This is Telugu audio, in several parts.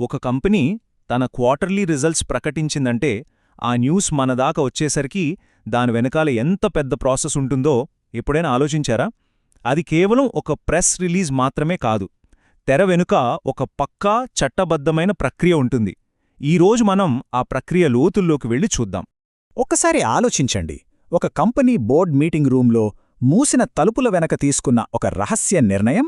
ఒక కంపెనీ తన క్వార్టర్లీ రిజల్ట్స్ ప్రకటించిందంటే ఆ న్యూస్ మనదాకా వచ్చేసరికి దాని వెనకాల ఎంత పెద్ద ప్రాసెస్ ఉంటుందో ఎప్పుడైనా ఆలోచించారా? అది కేవలం ఒక ప్రెస్ రిలీజ్ మాత్రమే కాదు. తెర వెనుక ఒక పక్కా చట్టబద్ధమైన ప్రక్రియ ఉంటుంది. ఈరోజు మనం ఆ ప్రక్రియ లోతుల్లోకి వెళ్ళి చూద్దాం. ఒక్కసారి ఆలోచించండి. ఒక కంపెనీ బోర్డ్ మీటింగ్ రూంలో మూసిన తలుపుల వెనక తీసుకున్న ఒక రహస్య నిర్ణయం,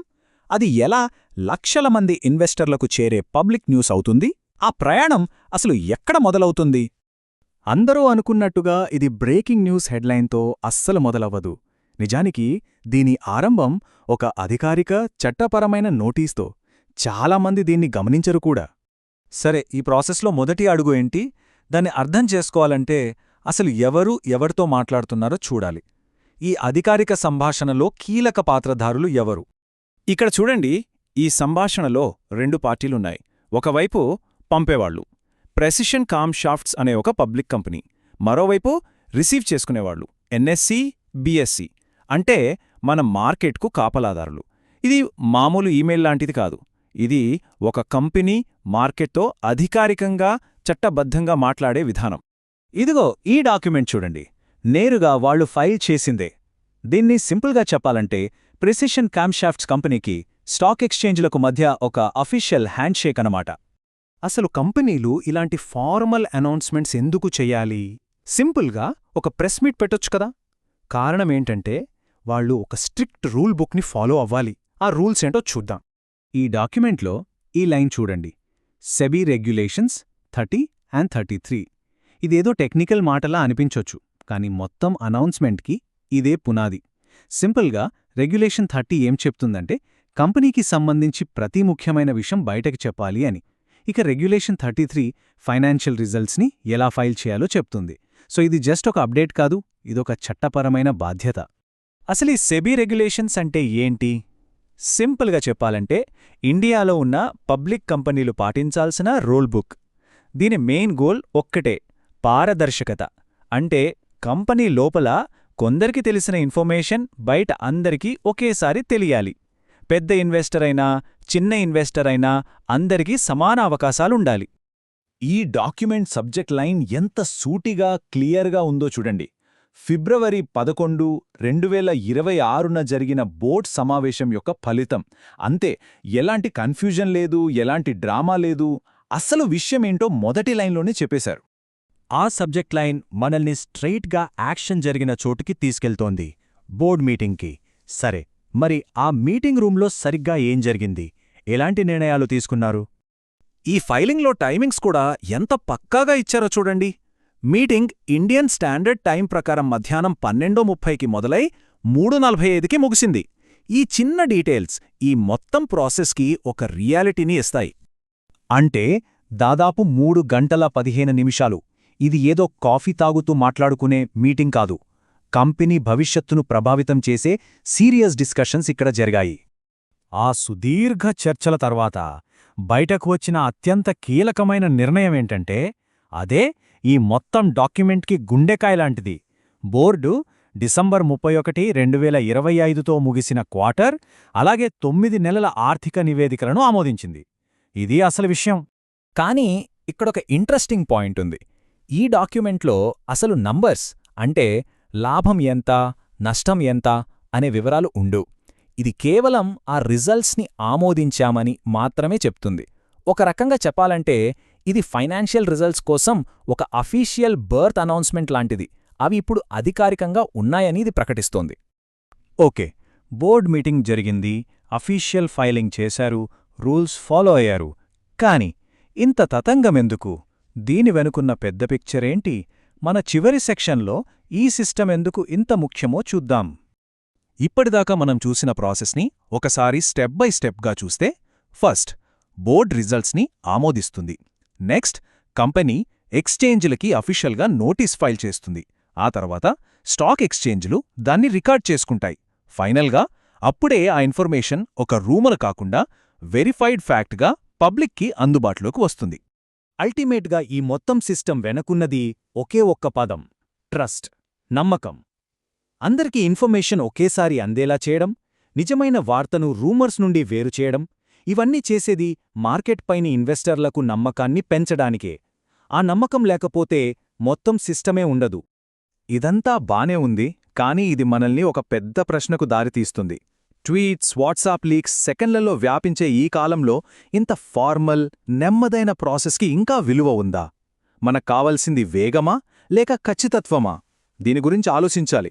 అది ఎలా లక్షల మంది ఇన్వెస్టర్లకు చేరే పబ్లిక్ న్యూస్ అవుతుంది? ఆ ప్రయాణం అసలు ఎక్కడ మొదలవుతుంది? అందరూ అనుకున్నట్టుగా ఇది బ్రేకింగ్ న్యూస్ హెడ్లైన్తో అస్సలు మొదలవ్వదు. నిజానికి దీని ఆరంభం ఒక అధికారిక చట్టపరమైన నోటీస్తో. చాలామంది దీన్ని గమనించరు కూడా. సరే, ఈ ప్రాసెస్లో మొదటి అడుగు ఏంటి? దాన్ని అర్థం చేసుకోవాలంటే అసలు ఎవరు ఎవరితో మాట్లాడుతున్నారో చూడాలి. ఈ అధికారిక సంభాషణలో కీలక పాత్రధారులు ఎవరు? ఇక్కడ చూడండి, ఈ సంభాషణలో రెండు పార్టీలున్నాయి. ఒకవైపు పంపేవాళ్లు, ప్రెసిషన్ కామ్షాఫ్ట్స్ అనే ఒక పబ్లిక్ కంపెనీ. మరోవైపు రిసీవ్ చేసుకునేవాళ్లు, ఎన్ఎస్సి, బిఎస్సి, అంటే మన మార్కెట్కు కాపలాదారులు. ఇది మామూలు ఈమెయిల్ లాంటిది కాదు. ఇది ఒక కంపెనీ మార్కెట్తో అధికారికంగా చట్టబద్ధంగా మాట్లాడే విధానం. ఇదిగో ఈ డాక్యుమెంట్ చూడండి, నేరుగా వాళ్లు ఫైల్ చేసిందే. దీన్ని సింపుల్గా చెప్పాలంటే ప్రెసిషన్ కామ్షాఫ్ట్స్ కంపెనీకి స్టాక్ ఎక్స్చేంజ్లకు మధ్య ఒక అఫీషియల్ హ్యాండ్షేక్ అన్నమాట. అసలు కంపెనీలు ఇలాంటి ఫార్మల్ అనౌన్స్మెంట్స్ ఎందుకు చెయ్యాలి? సింపుల్గా ఒక ప్రెస్ మీట్ పెట్టొచ్చు కదా. కారణమేంటంటే వాళ్ళు ఒక స్ట్రిక్ట్ రూల్ బుక్ని ఫాలో అవ్వాలి. ఆ రూల్స్ ఏంటో చూద్దాం. ఈ డాక్యుమెంట్లో ఈ లైన్ చూడండి, సెబీ రెగ్యులేషన్స్ 30 and 33. ఇదేదో టెక్నికల్ మాటలా అనిపించొచ్చు, కానీ మొత్తం అనౌన్స్మెంట్కి ఇదే పునాది. సింపుల్గా రెగ్యులేషన్ 30 ఏం చెప్తుందంటే కంపెనీకి సంబంధించి ప్రతి ముఖ్యమైన విషయం బయటకి చెప్పాలి అని. ఇక రెగ్యులేషన్ 33 ఫైనాన్షియల్ రిజల్ట్స్ని ఎలా ఫైల్ చేయాలో చెప్తుంది. సో ఇది జస్ట్ ఒక అప్డేట్ కాదు, ఇదొక చట్టపరమైన బాధ్యత. అసలు ఈ సెబీ రెగ్యులేషన్స్ అంటే ఏంటి? సింపుల్గా చెప్పాలంటే ఇండియాలో ఉన్న పబ్లిక్ కంపెనీలు పాటించాల్సిన రూల్ బుక్. దీని మెయిన్ గోల్ ఒక్కటే, పారదర్శకత. అంటే కంపెనీ లోపల కొందరికి తెలిసిన ఇన్ఫర్మేషన్ బయట అందరికీ ఒకేసారి తెలియాలి. పెద్ద ఇన్వెస్టర్ అయినా చిన్న ఇన్వెస్టర్ అయినా అందరికీ సమాన అవకాశాలుండాలి. ఈ డాక్యుమెంట్ సబ్జెక్ట్ లైన్ ఎంత సూటిగా క్లియర్గా ఉందో చూడండి. ఫిబ్రవరి 11, 2026న జరిగిన బోర్డ్ సమావేశం యొక్క ఫలితం. అంతే, ఎలాంటి కన్ఫ్యూజన్ లేదు, ఎలాంటి డ్రామా లేదు. అసలు విషయమేంటో మొదటి లైన్లోనే చెప్పేశారు. ఆ సబ్జెక్ట్ లైన్ మనల్ని స్ట్రెయిట్గా యాక్షన్ జరిగిన చోటుకి తీసుకెళ్తోంది, బోర్డ్ మీటింగ్కి. సరే, మరి ఆ మీటింగ్ రూంలో సరిగ్గా ఏం జరిగింది? ఎలాంటి నిర్ణయాలు తీసుకున్నారు? ఈ ఫైలింగ్లో టైమింగ్స్ కూడా ఎంత పక్కాగా ఇచ్చారో చూడండి. మీటింగ్ ఇండియన్ స్టాండర్డ్ టైం ప్రకారం మధ్యాహ్నం 12:30కి మొదలై 3:45కి ముగిసింది. ఈ చిన్న డీటెయిల్స్ ఈ మొత్తం ప్రాసెస్కి ఒక రియాలిటీని ఇస్తాయి. అంటే దాదాపు 3 గంటల 15 నిమిషాలు. ఇది ఏదో కాఫీ తాగుతూ మాట్లాడుకునే మీటింగ్ కాదు. కంపెనీ భవిష్యత్తును ప్రభావితం చేసే సీరియస్ డిస్కషన్స్ ఇక్కడ జరిగాయి. ఆ సుదీర్ఘ చర్చల తర్వాత బయటకు వచ్చిన అత్యంత కీలకమైన నిర్ణయమేంటంటే అదే ఈ మొత్తం డాక్యుమెంట్కి గుండెకాయలాంటిది. బోర్డు డిసెంబర్ 31, 2025తో ముగిసిన క్వార్టర్, అలాగే 9 నెలల ఆర్థిక నివేదికలను ఆమోదించింది. ఇది అసలు విషయం. కానీ ఇక్కడొక ఇంట్రెస్టింగ్ పాయింట్ ఉంది. ఈ డాక్యుమెంట్లో అసలు నంబర్స్, అంటే లాభం ఎంత, నష్టం ఎంత అనే వివరాలు ఉండవు. ఇది కేవలం ఆ రిజల్ట్స్ని ఆమోదించామని మాత్రమే చెప్తుంది. ఒక రకంగా చెప్పాలంటే ఇది ఫైనాన్షియల్ రిజల్ట్స్ కోసం ఒక అఫీషియల్ బర్త్ అనౌన్స్మెంట్ లాంటిది. అవి ఇప్పుడు అధికారికంగా ఉన్నాయని ఇది ప్రకటిస్తోంది. ఓకే, బోర్డ్ మీటింగ్ జరిగింది, అఫీషియల్ ఫైలింగ్ చేశారు, రూల్స్ ఫాలో అయ్యారు. కాని ఇంత తతంగమెందుకు? దీని వెనుకున్న పెద్ద పిక్చరేంటి? మన చివరి సెక్షన్లో ఈ సిస్టమ్ ఎందుకు ఇంత ముఖ్యమో చూద్దాం. ఇప్పటిదాకా మనం చూసిన ప్రాసెస్ని ఒకసారి స్టెప్ బై స్టెప్గా చూస్తే, ఫస్ట్ బోర్డ్ రిజల్ట్స్ని ఆమోదిస్తుంది. నెక్స్ట్ కంపెనీ ఎక్స్చేంజ్లకి అఫీషియల్గా నోటీస్ ఫైల్ చేస్తుంది. ఆ తర్వాత స్టాక్ ఎక్స్చేంజ్లు దాన్ని రికార్డ్ చేసుకుంటాయి. ఫైనల్గా అప్పుడే ఆ ఇన్ఫర్మేషన్ ఒక రూమర్ కాకుండా వెరిఫైడ్ ఫ్యాక్ట్గా పబ్లిక్కి అందుబాటులోకి వస్తుంది. అల్టిమేట్గా ఈ మొత్తం సిస్టమ్ వెనకున్నది ఒకే ఒక్క పదం, ట్రస్ట్, నమ్మకం. అందరికీ ఇన్ఫర్మేషన్ ఒకేసారి అందేలా చేయడం, నిజమైన వార్తను రూమర్స్ నుండి వేరుచేయడం, ఇవన్నీ చేసేది మార్కెట్ పైని ఇన్వెస్టర్లకు నమ్మకాన్ని పెంచడానికే. ఆ నమ్మకం లేకపోతే మొత్తం సిస్టమే ఉండదు. ఇదంతా బానే ఉంది, కానీ ఇది మనల్ని ఒక పెద్ద ప్రశ్నకు దారితీస్తుంది. ట్వీట్స్, వాట్సాప్ లీక్స్ సెకండ్లలో వ్యాపించే ఈ కాలంలో ఇంత ఫార్మల్, నెమ్మదైన ప్రాసెస్కి ఇంకా విలువ ఉందా? మనకు కావలసింది వేగమా లేక ఖచ్చితత్వమా? దీని గురించి ఆలోచించాలి.